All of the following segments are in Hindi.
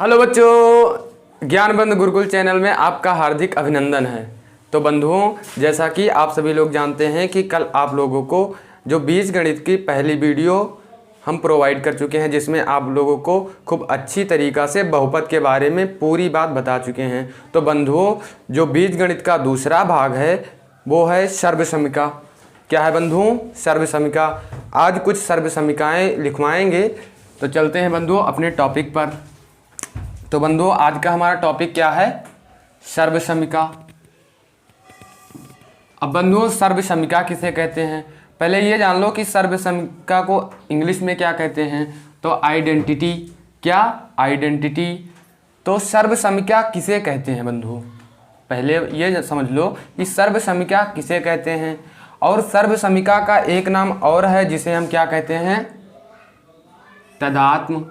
हेलो बच्चों, ज्ञानबंध गुरुकुल चैनल में आपका हार्दिक अभिनंदन है। तो बंधुओं, जैसा कि आप सभी लोग जानते हैं कि कल आप लोगों को जो बीजगणित की पहली वीडियो हम प्रोवाइड कर चुके हैं, जिसमें आप लोगों को खूब अच्छी तरीक़ा से बहुपद के बारे में पूरी बात बता चुके हैं। तो बंधुओं, जो बीजगणित का दूसरा भाग है वो है सर्वसमीका। क्या है बंधुओं? सर्वसमीका। आज कुछ सर्वसमीकाएँ लिखवाएंगे। तो चलते हैं बंधुओं अपने टॉपिक पर। तो बंधुओं, आज का हमारा टॉपिक क्या है? सर्वसमीका। अब बंधुओं, सर्वसमीका किसे कहते हैं? पहले ये जान लो कि सर्वसमीका को इंग्लिश में क्या कहते हैं। तो आइडेंटिटी। क्या? आइडेंटिटी। तो सर्वसमीका किसे कहते हैं बंधुओं? पहले ये समझ लो कि सर्वसमीका किसे कहते हैं। और सर्वसमीका का एक नाम और है जिसे हम क्या कहते हैं? तदात्म।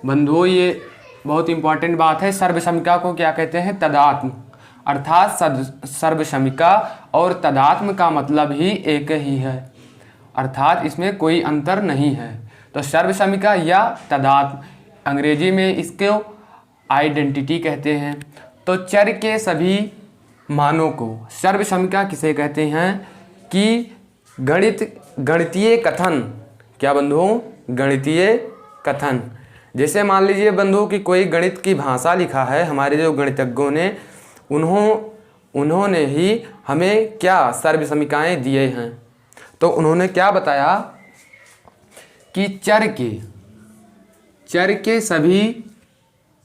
बंधुओं, ये बहुत इंपॉर्टेंट बात है। सर्वसमीका को क्या कहते हैं? तदात्म। अर्थात सर्वसमीका और तदात्म का मतलब ही एक ही है, अर्थात इसमें कोई अंतर नहीं है। तो सर्वसमीका या तदात्म, अंग्रेजी में इसको आइडेंटिटी कहते हैं। तो चर के सभी मानों को सर्वसमीका किसे कहते हैं? कि गणितीय कथन। क्या बंधुओं? गणितीय कथन। जैसे मान लीजिए बंधुओं कि कोई गणित की भाषा लिखा है, हमारे जो गणितज्ञों ने उन्होंने ही हमें क्या सर्वसमीकाएं दिए हैं। तो उन्होंने क्या बताया कि चर के सभी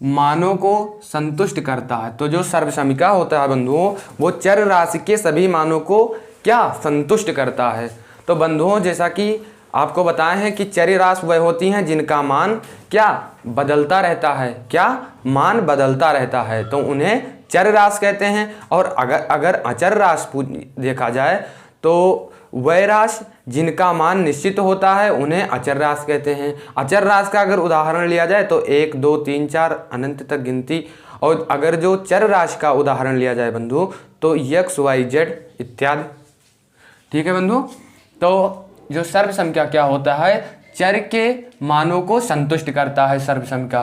मानों को संतुष्ट करता है। तो जो सर्वसमीका होता है बंधुओं, वो चर राशि के सभी मानों को क्या संतुष्ट करता है। तो बंधुओं, जैसा कि आपको बताए हैं कि चर राशि वह होती हैं जिनका मान क्या बदलता रहता है। क्या? मान बदलता रहता है, तो उन्हें चर राशि कहते हैं। और अगर अचर राशि देखा जाए तो वह राशि जिनका मान निश्चित होता है उन्हें अचर राशि कहते हैं। अचर राशि का अगर उदाहरण लिया जाए तो 1 2 3 4 अनंत तक गिनती। और अगर जो चर राशि का उदाहरण लिया जाए बंधु तो x y z इत्यादि। ठीक है बंधु। तो जो सर्वसमीका क्या होता है? चर के मानों को संतुष्ट करता है। सर्वसमीका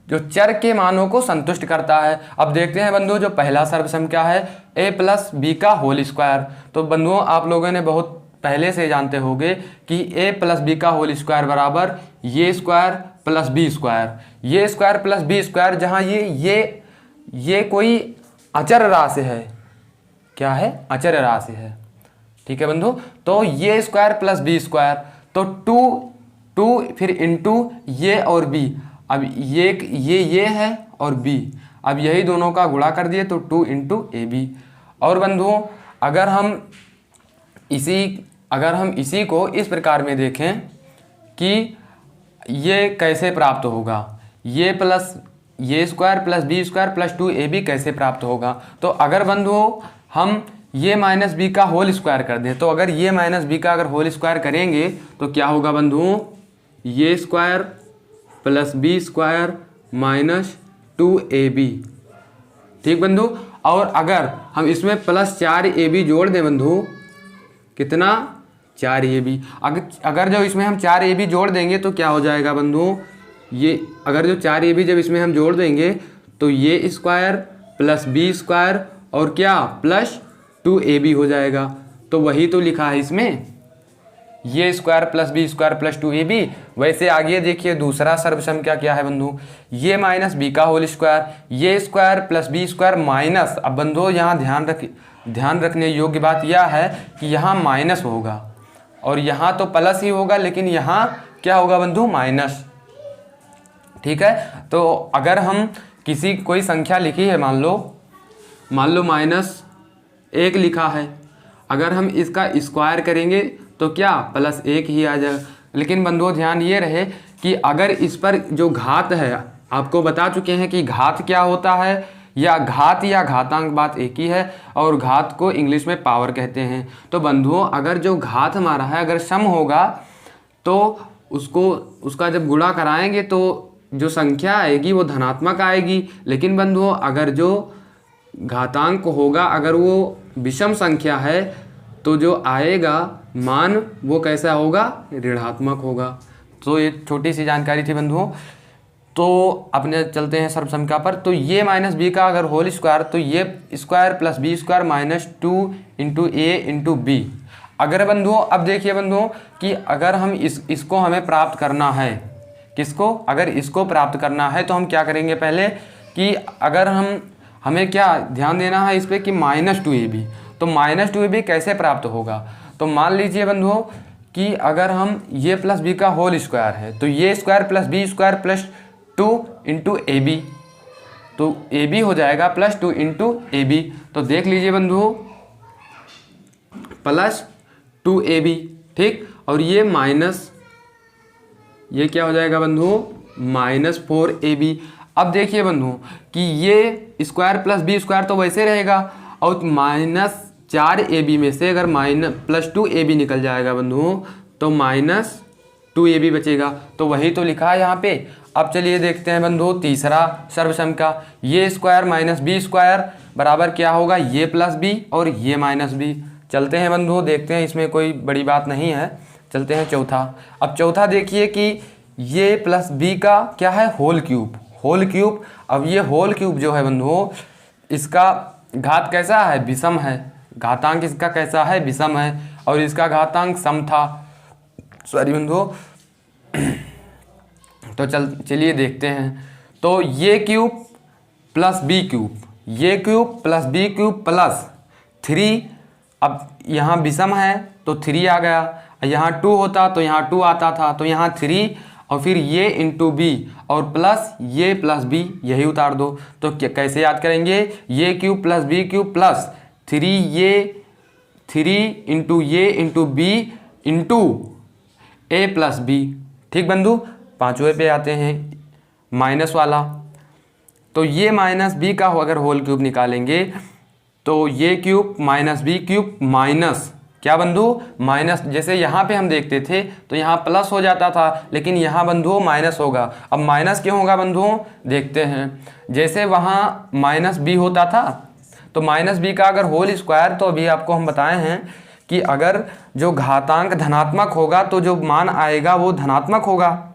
जो चर के मानों को संतुष्ट करता है। अब देखते हैं बंधुओं, जो पहला सर्वसमीका है a + b का होल स्क्वायर। तो बंधुओं, आप लोगों ने बहुत पहले से जानते होंगे कि a + b का होल स्क्वायर बराबर ये square plus B square. A square plus B square, जहाँ ये कोई अचर राशि है। क्या है? अचर राशि है। ठीक है बंधु। तो ये स्क्वायर प्लस बी स्क्वायर, तो टू फिर इंटू ये और बी। अब ये है और बी, अब यही दोनों का गुणा कर दिए तो 2 × AB। और बंधुओं, अगर हम इसी को इस प्रकार में देखें कि ये कैसे प्राप्त होगा, ये square plus B square plus 2AB कैसे प्राप्त होगा। तो अगर बंधुओं हम ये माइनस बी का होल स्क्वायर कर दें, तो अगर ये माइनस बी का अगर होल स्क्वायर करेंगे तो क्या होगा बंधुओं? A square plus B square minus 2AB। ठीक बंधु। और अगर हम इसमें प्लस 4AB जोड़ दें बंधु, कितना? 4AB। अगर जो इसमें हम 4AB जोड़ देंगे तो क्या हो जाएगा बंधुओं? ये अगर जो 4AB जब इसमें हम जोड़ देंगे तो ये स्क्वायर प्लस बी स्क्वायर और क्या प्लस 2AB हो जाएगा। तो वही तो लिखा है इसमें, a square plus B square plus 2AB। वैसे आगे देखिए दूसरा सर्वसमीका क्या है बंधु? ये माइनस बी का whole square, a square plus B square minus. अब बंधु यहाँ ध्यान रखने योग्य बात यह है कि यहाँ माइनस होगा और यहाँ तो प्लस ही होगा, लेकिन यहाँ क्या होगा बंधु? माइनस। ठीक है। तो अगर हम कोई संख्या लिखी है, मान लो -1 लिखा है, अगर हम इसका स्क्वायर करेंगे तो क्या +1 ही आ जाएगा। लेकिन बंधुओं ध्यान ये रहे कि अगर इस पर जो घात है, आपको बता चुके हैं कि घात क्या होता है, या घात या घातांक बात एक ही है, और घात को इंग्लिश में पावर कहते हैं। तो बंधुओं, अगर जो घात हमारा है अगर सम होगा तो उसका जब गुणा कराएंगे तो जो संख्या आएगी वो धनात्मक आएगी। लेकिन बंधुओं, अगर जो घातांक होगा अगर वो विषम संख्या है तो जो आएगा मान वो कैसा होगा? ऋणात्मक होगा। तो ये छोटी सी जानकारी थी बंधुओं। तो अपने चलते हैं सर्वसमिका पर। तो ये माइनस बी का अगर होल स्क्वायर, तो ये square plus B square minus 2 into A into B. अगर बंधुओं अब देखिए बंधुओं कि अगर हम इसको हमें प्राप्त करना है, किसको, अगर इसको प्राप्त करना है तो हम क्या करेंगे पहले कि अगर हमें क्या ध्यान देना है इस पर कि -2ab। तो -2ab कैसे प्राप्त होगा, तो मान लीजिए बंधुओं कि अगर हम ये प्लस बी का होल स्क्वायर है तो ये square plus B square plus 2 into a b, तो ए बी हो जाएगा प्लस 2 इंटू ए बी। तो देख लीजिए बंधुओं प्लस 2ab, ठीक, और ये माइनस, ये क्या हो जाएगा बंधुओं -4ab। अब देखिए बंधुओं कि ये स्क्वायर प्लस बी स्क्वायर तो वैसे रहेगा और -4ab में से अगर +2ab निकल जाएगा बंधुओं तो -2ab बचेगा। तो वही तो लिखा है यहाँ पे। अब चलिए देखते हैं बंधुओं तीसरा सर्वसमिका। ये स्क्वायर माइनस बी स्क्वायर बराबर क्या होगा, ये प्लस बी और ये माइनस बी। चलते हैं बंधुओं देखते हैं, इसमें कोई बड़ी बात नहीं है। चलते हैं चौथा। अब चौथा देखिए कि ये प्लस बी का क्या है, होल क्यूब, होल क्यूब। अब ये होल क्यूब जो है बंधुओं इसका घात कैसा है, विषम है, घातांक इसका कैसा है, विषम है, और इसका घातांक सम था, सॉरी बंधुओं। तो चलिए देखते हैं। तो ये cube plus B cube, a cube plus B cube plus 3, अब यहाँ विषम है तो 3 आ गया, यहाँ 2 होता तो यहाँ 2 आता था, तो यहाँ 3 और फिर ये इंटू बी और प्लस ये प्लस बी, यही उतार दो। तो कैसे याद करेंगे, a cube plus B cube plus 3 a 3 into a into b into a plus b. ठीक बंधु, पांचवें पे आते हैं माइनस वाला। तो ये माइनस बी का अगर होल क्यूब निकालेंगे तो ये cube minus b cube minus क्या बंधु, माइनस, जैसे यहाँ पे हम देखते थे तो यहाँ प्लस हो जाता था लेकिन यहाँ बंधुओं माइनस होगा। अब माइनस क्यों होगा बंधुओं, देखते हैं। जैसे वहाँ माइनस बी होता था तो माइनस बी का अगर होल स्क्वायर, तो अभी आपको हम बताए हैं कि अगर जो घातांक धनात्मक होगा तो जो मान आएगा वो धनात्मक होगा।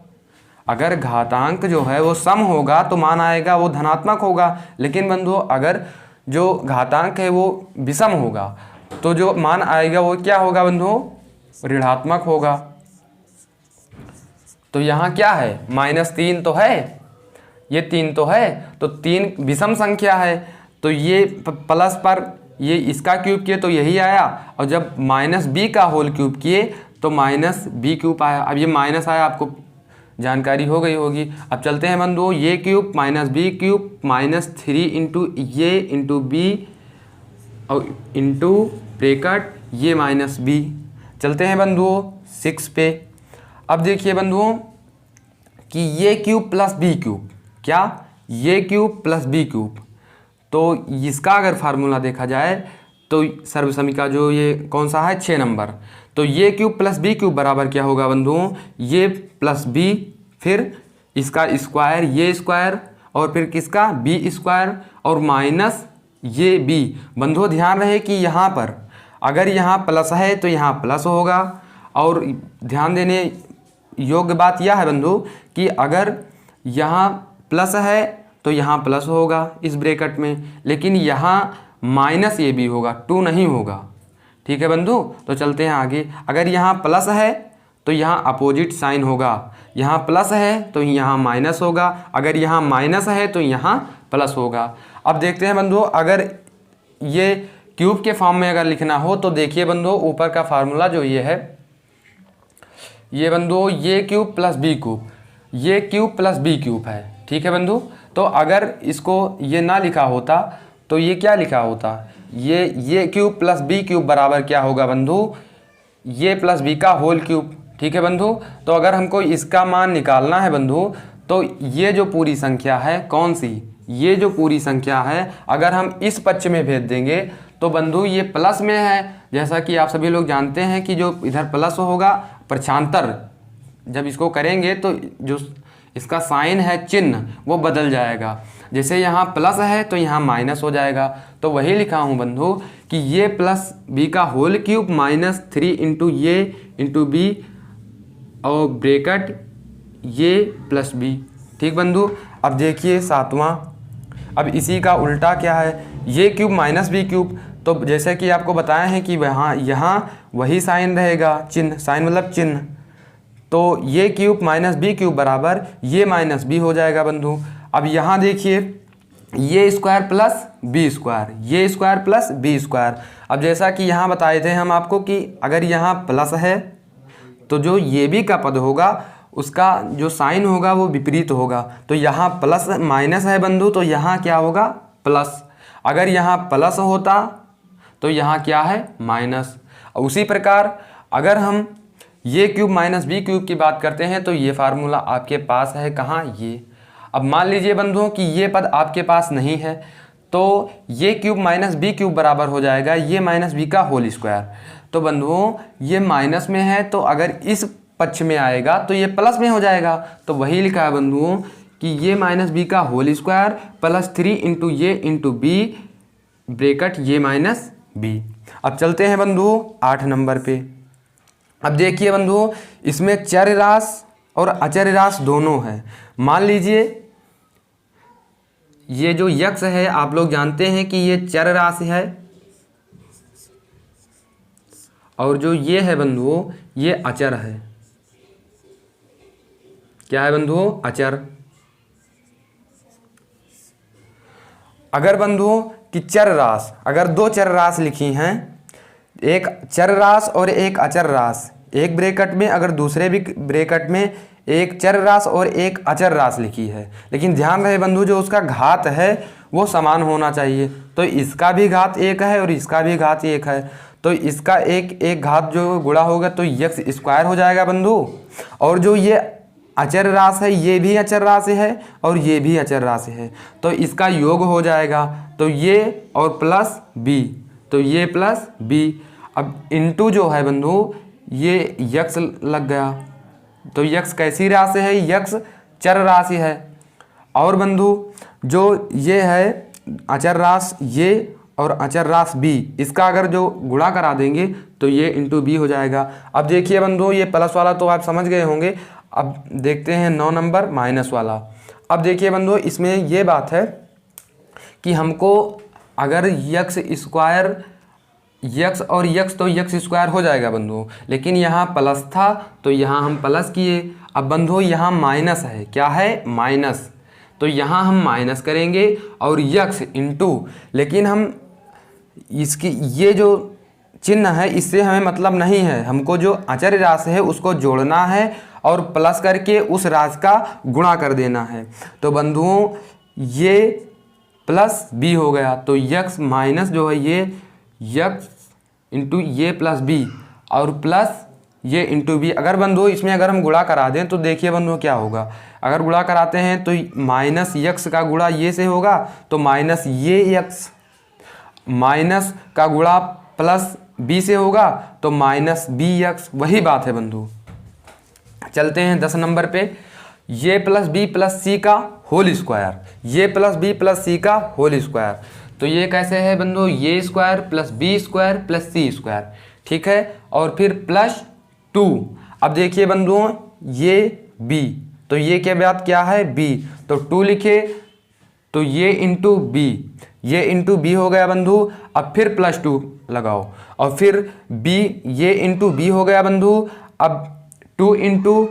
अगर घातांक जो है वो सम होगा तो मान आएगा वो धनात्मक होगा। लेकिन बंधुओं अगर जो घातांक है वो विषम होगा तो जो मान आएगा वो क्या होगा बंधुओं, ऋणात्मक होगा। तो यहाँ क्या है, -3 तो है, ये 3 तो है, तो 3 विषम संख्या है, तो ये प्लस पर ये इसका क्यूब किए तो यही आया, और जब माइनस बी का होल क्यूब किए तो माइनस बी क्यूब आया। अब ये माइनस आया, आपको जानकारी हो गई होगी। अब चलते हैं बंधुओं, a cube minus b cube -3 into a into b और into bracket a minus b. चलते हैं बंधुओं 6 पे। अब देखिए बंधुओं कि ये क्यूब प्लस बी क्यूब, क्या, ये क्यूब प्लस बी क्यूब, तो इसका अगर फार्मूला देखा जाए तो सर्वसमिका जो ये कौन सा है, 6 नंबर। तो ये क्यूब प्लस बी क्यूब बराबर क्या होगा बंधुओं, ये प्लस बी फिर इसका स्क्वायर, ये स्क्वायर, और फिर किसका बी स्क्वायर और माइनस ये बी। बंधुओं ध्यान रहे कि यहाँ पर अगर यहाँ प्लस है तो यहाँ प्लस होगा, और ध्यान देने योग्य बात यह है बंधु कि अगर यहाँ प्लस है तो यहाँ प्लस होगा इस ब्रैकेट में, लेकिन यहाँ माइनस ये भी होगा, 2 नहीं होगा। ठीक है बंधु, तो चलते हैं आगे। अगर यहाँ प्लस है तो यहाँ अपोजिट साइन होगा, यहाँ प्लस है तो यहाँ माइनस होगा, अगर यहाँ माइनस है तो यहाँ प्लस होगा। अब देखते हैं बंधुओं, अगर ये क्यूब के फॉर्म में अगर लिखना हो तो देखिए बंधुओं ऊपर का फार्मूला जो ये है, ये बंधुओं a cube plus B cube, a cube plus B cube है। ठीक है बंधु, तो अगर इसको ये ना लिखा होता तो ये क्या लिखा होता, ये क्यूब प्लस बी क्यूब बराबर क्या होगा बंधु, ये प्लस बी का होल क्यूब। ठीक है बंधु, तो अगर हमको इसका मान निकालना है बंधु तो ये जो पूरी संख्या है कौन सी, ये जो पूरी संख्या है अगर हम इस पक्ष में भेज देंगे तो बंधु ये प्लस में है। जैसा कि आप सभी लोग जानते हैं कि जो इधर प्लस होगा प्रक्षांतर जब इसको करेंगे तो जो इसका साइन है चिन्ह वो बदल जाएगा। जैसे यहाँ प्लस है तो यहाँ माइनस हो जाएगा। तो वही लिखा हूँ बंधु कि ये प्लस बी का whole cube -3 into a into b और ब्रैकेट ये प्लस बी। ठीक बंधु। अब देखिए सातवां, अब इसी का उल्टा क्या है, ये क्यूब माइनस बी क्यूब। तो जैसे कि आपको बताया है कि यहाँ वही साइन रहेगा, चिन्ह, साइन मतलब चिन्ह। तो ये क्यूब माइनस बी क्यूब बराबर ये माइनस बी हो जाएगा बंधु। अब यहाँ देखिए ये square plus B square, a square plus B square. अब जैसा कि यहाँ बताए थे हम आपको कि अगर यहाँ प्लस है तो जो ये भी का पद होगा उसका जो साइन होगा वो विपरीत होगा। तो यहाँ प्लस माइनस है बंधु, तो यहाँ क्या होगा, प्लस। अगर यहाँ प्लस होता तो यहाँ क्या है, माइनस। उसी प्रकार अगर हम ये क्यूब माइनस बी क्यूब की बात करते हैं तो ये फार्मूला आपके पास है कहाँ, ये। अब मान लीजिए बंधुओं कि ये पद आपके पास नहीं है, तो ये क्यूब माइनस बी क्यूब बराबर हो जाएगा ये माइनस बी का होल स्क्वायर। तो बंधुओं ये माइनस में है, तो अगर इस पक्ष में आएगा तो ये प्लस में हो जाएगा। तो वही लिखा है बंधुओं कि ये माइनस बी का whole square plus 3 into a into B bracket a minus B. अब चलते हैं बंधुओं 8 नंबर पे। अब देखिए बंधुओं इसमें चर राशि और अचर राशि दोनों है। मान लीजिए ये जो यक्स है आप लोग जानते हैं कि ये चर राशि है, और जो ये है बंधुओं ये अचर है। क्या है बंधुओं, अचर। अगर बंधुओं कि चर राशि, अगर दो चर राशि लिखी हैं, एक चर राशि और एक अचर राशि, एक ब्रैकेट में अगर दूसरे भी ब्रैकेट में एक चर राशि और एक अचर राशि लिखी है, लेकिन ध्यान रहे बंधु जो उसका घात है वो समान होना चाहिए। तो इसका भी घात 1 है और इसका भी घात 1 है, तो इसका एक घात जो गुणा होगा तो यक्स स्क्वायर हो जाएगा बंधु। और जो ये अचर राशि है ये भी अचर राशि है और ये भी अचर राशि है, तो इसका योग हो जाएगा। तो ये और प्लस बी, तो ये प्लस बी। अब इनटू जो है बंधु ये यक्स लग गया, तो यक्स कैसी राशि है, यक्स चर राशि है। और बंधु जो ये है अचर राशि ये और अचर राशि बी, इसका अगर जो गुणा करा देंगे तो ये इंटू बी हो जाएगा। अब देखिए बंधु ये प्लस वाला तो आप समझ गए होंगे। अब देखते हैं 9 नंबर माइनस वाला। अब देखिए बंधु इसमें ये बात है कि हमको अगर यक्स स्क्वायर, यक्स और यक्स तो यक्स स्क्वायर हो जाएगा बंधु, लेकिन यहाँ प्लस था तो यहाँ हम प्लस किए। अब बंधु यहाँ माइनस है, क्या है, माइनस, तो यहाँ हम माइनस करेंगे और यक्स इंटू, लेकिन हम इसकी ये जो चिन्ह है इससे हमें मतलब नहीं है, हमको जो अचर राशि है उसको जोड़ना है और प्लस करके उस राशि का गुणा कर देना है। तो बंधुओं ये प्लस बी हो गया, तो यक्स माइनस जो है ये यक्स इंटू ये प्लस बी और प्लस ये इंटू बी। अगर बंधुओं इसमें अगर हम गुणा करा दें तो देखिए बंधुओं क्या होगा, अगर गुणा कराते हैं तो माइनस यक्स का गुणा ये से होगा तो माइनस ये यक्स, माइनस का गुणा प्लस बी से होगा तो माइनस बी यक्स, वही बात है बंधु। चलते हैं 10 नंबर पे, ये प्लस बी प्लस सी का होल स्क्वायर, ये प्लस बी प्लस सी का होल स्क्वायर। तो ये कैसे है बंधु, ये square plus B square plus C square, ठीक है, और फिर प्लस 2। अब देखिए बंधुओं ये बी, तो ये क्या बात क्या है, बी, तो 2 लिखे, तो ये इंटू बी, ये इंटू बी हो गया बंधु। अब फिर प्लस 2 लगाओ और फिर बी, ये इंटू बी हो गया बंधु। अब 2 इंटू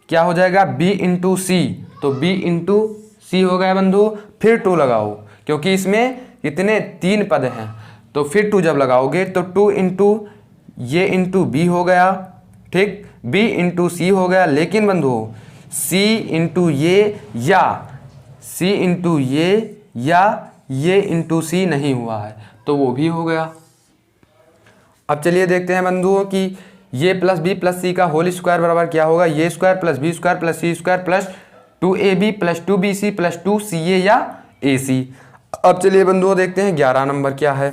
क्या हो जाएगा, बी इंटू सी, तो बी इंटू सी हो गया बंधु। फिर 2 लगाओ क्योंकि इसमें कितने 3 पद हैं, तो फिर 2 जब लगाओगे तो 2 इंटू ये इंटू बी हो गया, ठीक, बी इंटू सी हो गया। लेकिन बंधु सी इंटू ये या सी इंटू ये इंटू सी नहीं हुआ है, तो वो भी हो गया। अब चलिए देखते हैं बंधुओं कि ये प्लस बी प्लस सी का होल स्क्वायर बराबर क्या होगा, ये square plus B square plus C square plus 2ab plus 2bc plus 2ca या ac। अब चलिए बंधुओं देखते हैं 11 नंबर क्या है,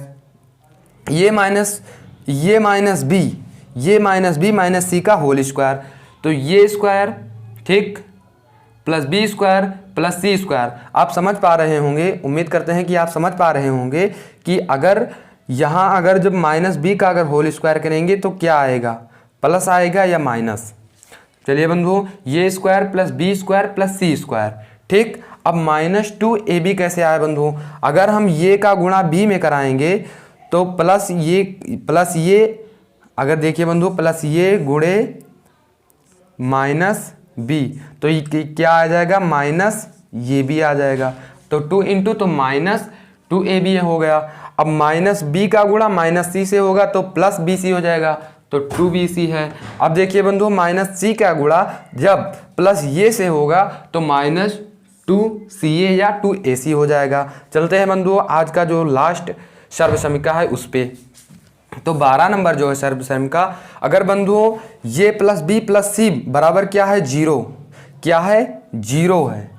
ये माइनस बी, ये माइनस बी माइनस सी का होल स्क्वायर, तो ये स्क्वायर, ठीक, plus B square plus C square. आप समझ पा रहे होंगे, उम्मीद करते हैं कि आप समझ पा रहे होंगे कि अगर यहाँ अगर जब माइनस बी का अगर होल स्क्वायर करेंगे तो क्या आएगा, प्लस आएगा या माइनस। चलिए बंधु ये square plus B square plus C square, ठीक। अब -2ab कैसे आया बंधुओं, अगर हम ये का गुणा b में कराएंगे तो प्लस ये अगर देखिए बंधुओं प्लस ये गुणे -b तो ये क्या आ जाएगा, माइनस ये भी आ जाएगा। तो 2 इंटू तो -2ab हो गया। अब -b का गुणा -c से होगा तो +bc हो जाएगा, तो 2bc है। अब देखिए बंधुओं -c का गुणा जब प्लस ये से होगा तो -2ca या 2ac हो जाएगा। चलते हैं बंधुओं आज का जो लास्ट सर्वसमीका है उस पे। तो 12 नंबर जो है सर्वसमीका, अगर बंधुओं ये प्लस बी प्लस सी बराबर क्या है, 0, क्या है, 0 है।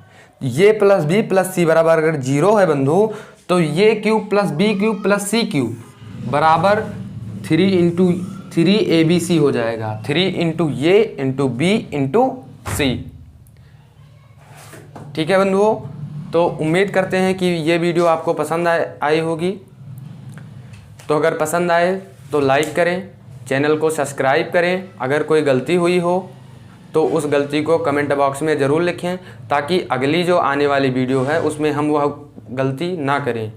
ये प्लस बी प्लस सी बराबर अगर 0 है बंधु, तो ये cube plus B cube plus C cube बराबर 3 इंटू 3abc हो जाएगा। 3 into a into b into सी। ठीक है बंधुओं, तो उम्मीद करते हैं कि ये वीडियो आपको पसंद आई होगी। तो अगर पसंद आए तो लाइक करें, चैनल को सब्सक्राइब करें। अगर कोई गलती हुई हो तो उस गलती को कमेंट बॉक्स में ज़रूर लिखें, ताकि अगली जो आने वाली वीडियो है उसमें हम वह गलती ना करें।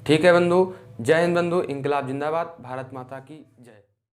ठीक है बंधु, जय हिंद बंधु, इंकलाब जिंदाबाद, भारत माता की जय।